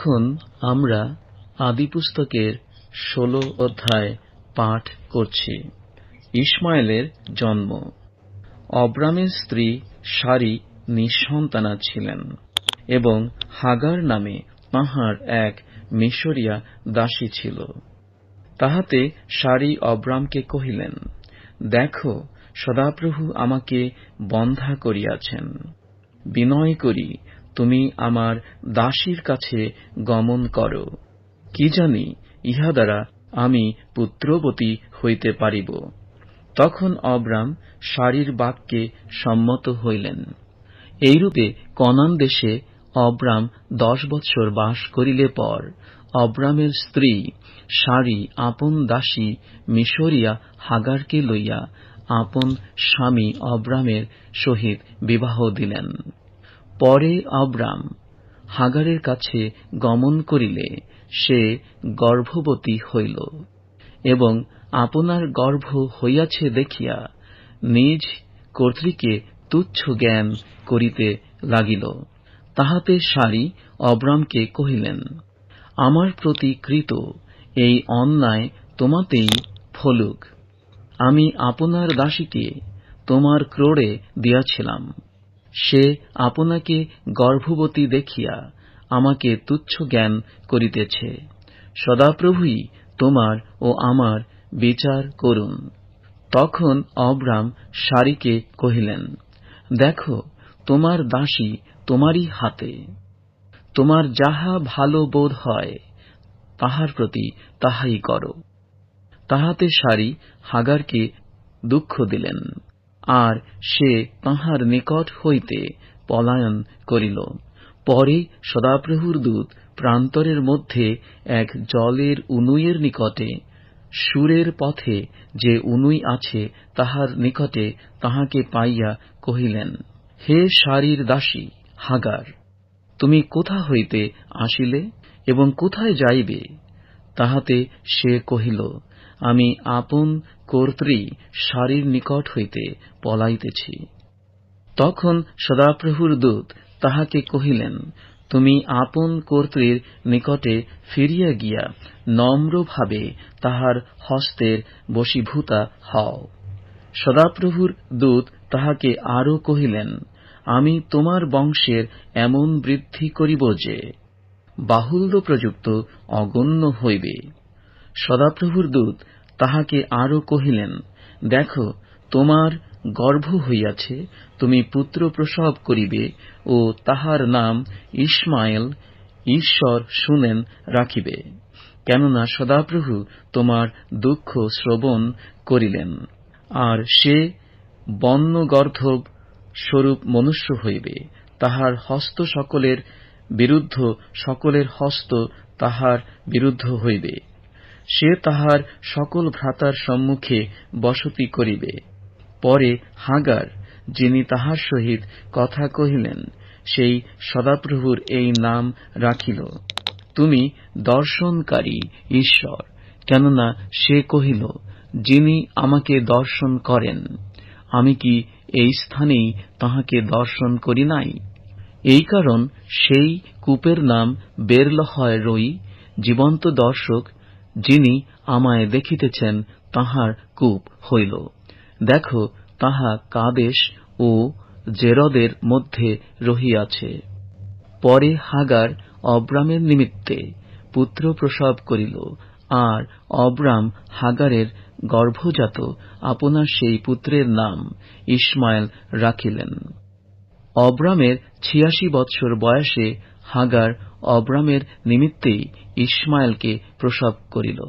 এখন আমরা আদিপুস্তকের 16 অধ্যায় পাঠ করছি। ইশমায়েলের জন্ম। অব্রামের স্ত্রী সারি নিঃসন্তানা ছিলেন এবং হাগার নামে তাঁহার এক মিশরীয়া দাসী ছিল। তাহাতে সারি অব্রামকে কহিলেন, দেখো, সদাপ্রভু আমাকে বন্ধা করিয়াছেন। বিনয় করি তুমি আমার দাসীর কাছে গমন করো, কি জানি ইহা দ্বারা আমি পুত্রবতী হইতে পারিব। তখন অব্রাম সারির বাক্যে সম্মত হইলেন। এইরূপে কনান দেশে অব্রাম 10 বৎসর বাস করিলে পর অব্রামের স্ত্রী সারি আপন দাসী মিশরীয়া হাগারকে লইয়া আপন স্বামী অব্রামের সহিত বিবাহ দিলেন। পরে অব্রাম হাগারের কাছে গমন করিলে সে গর্ভবতী হইল এবং আপনার গর্ভ হইয়াছে দেখিয়া নিজ কর্ত্রীকে তুচ্ছ জ্ঞান করিতে লাগিল। তাহাতে সারি অব্রামকে কহিলেন, আমার প্রতি কৃত এই অন্যায় তোমাতেই ফলুক। আমি আপনার দাসীকে তোমার ক্রোড়ে দিয়াছিলাম, সে আপনাকে গর্ভবতী দেখিয়া আমাকে তুচ্ছ জ্ঞান করিতেছে। সদাপ্রভুই তোমার ও আমার বিচার করুন। তখন অব্রাম সারিকে কহিলেন, দেখো, তোমার দাসী তোমারই হাতে, তোমার যাহা ভালো বোধ হয় তাহার প্রতি তাহাই করো। তাহাতে সারি হাগারকে দুঃখ দিলেন, আর সে তাহার নিকট হইতে পলায়ন করিল। পরে সদাপ্রভুর দূত প্রান্তরের মধ্যে এক জলের উনুইয়ের নিকটে, সুরের পথে যে উনুই আছে তাহার নিকটে তাহাকে পাইয়া কহিলেন, হে সারির দাসী হাগার, তুমি কোথা হইতে আসিলে এবং কোথায় যাইবে? তাহাতে সে কহিল, আমি আপন কর্ত্রী সারির নিকট হইতে পলাইতেছি। তখন সদাপ্রভুর দূত তাহাকে কহিলেন, তুমি আপন কর্ত্রীর নিকটে ফিরিয়া গিয়া নম্রভাবে তাহার হস্তের বশীভূতা হও। সদাপ্রভুর দূত তাহাকে আরো কহিলেন, আমি তোমার বংশের এমন বৃদ্ধি করিব যে বাহুল্য প্রযুক্ত অগণ্য হইবে। সদাপ্রভুর দূত তাহাকে আরো কহিলেন, দেখো, তোমার গর্ভ হইয়াছে, তুমি পুত্র প্রসব করিবে ও তাহার নাম ইশমায়েল, ঈশ্বর শুনেন রাখিবে। কেননা সদাপ্রভু তোমার দুঃখ শ্রবণ করিলেন, আর সে বন্যগর্ধব স্বরূপ মনুষ্য হইবে। তাহার হস্ত সকলের বিরুদ্ধ, সকলের হস্ত তাহার বিরুদ্ধ হইবে। সে তাহার সকল ভ্রাতার সম্মুখে বসতি করিবে। পরে হাগার, যিনি তাহার সহিত কথা কহিলেন, সেই সদাপ্রভুর এই নাম রাখিল, তুমি দর্শনকারী ঈশ্বর। কেননা সে কহিল, যিনি আমাকে দর্শন করেন, আমি কি এই স্থানেই তাহাকে দর্শন করি নাই? এই কারণ সেই কূপের নাম বেরলহয় রই, জীবন্ত দর্শক, যিনি আমায় দেখিতেছেন তাহার কূপ হইল। দেখো, তাহা কাদেশ ও জেরদের মধ্যে রহিয়াছে। পরে হাগার অব্রামের নিমিত্তে পুত্র প্রসব করিল, আর অব্রাম হাগারের গর্ভজাত আপনার সেই পুত্রের নাম ইশমায়েল রাখিলেন। অব্রামের 86 বৎসর বয়সে হাগার অব্রামের নিমিত্তেই ইশমায়েলকে প্রসব করিল।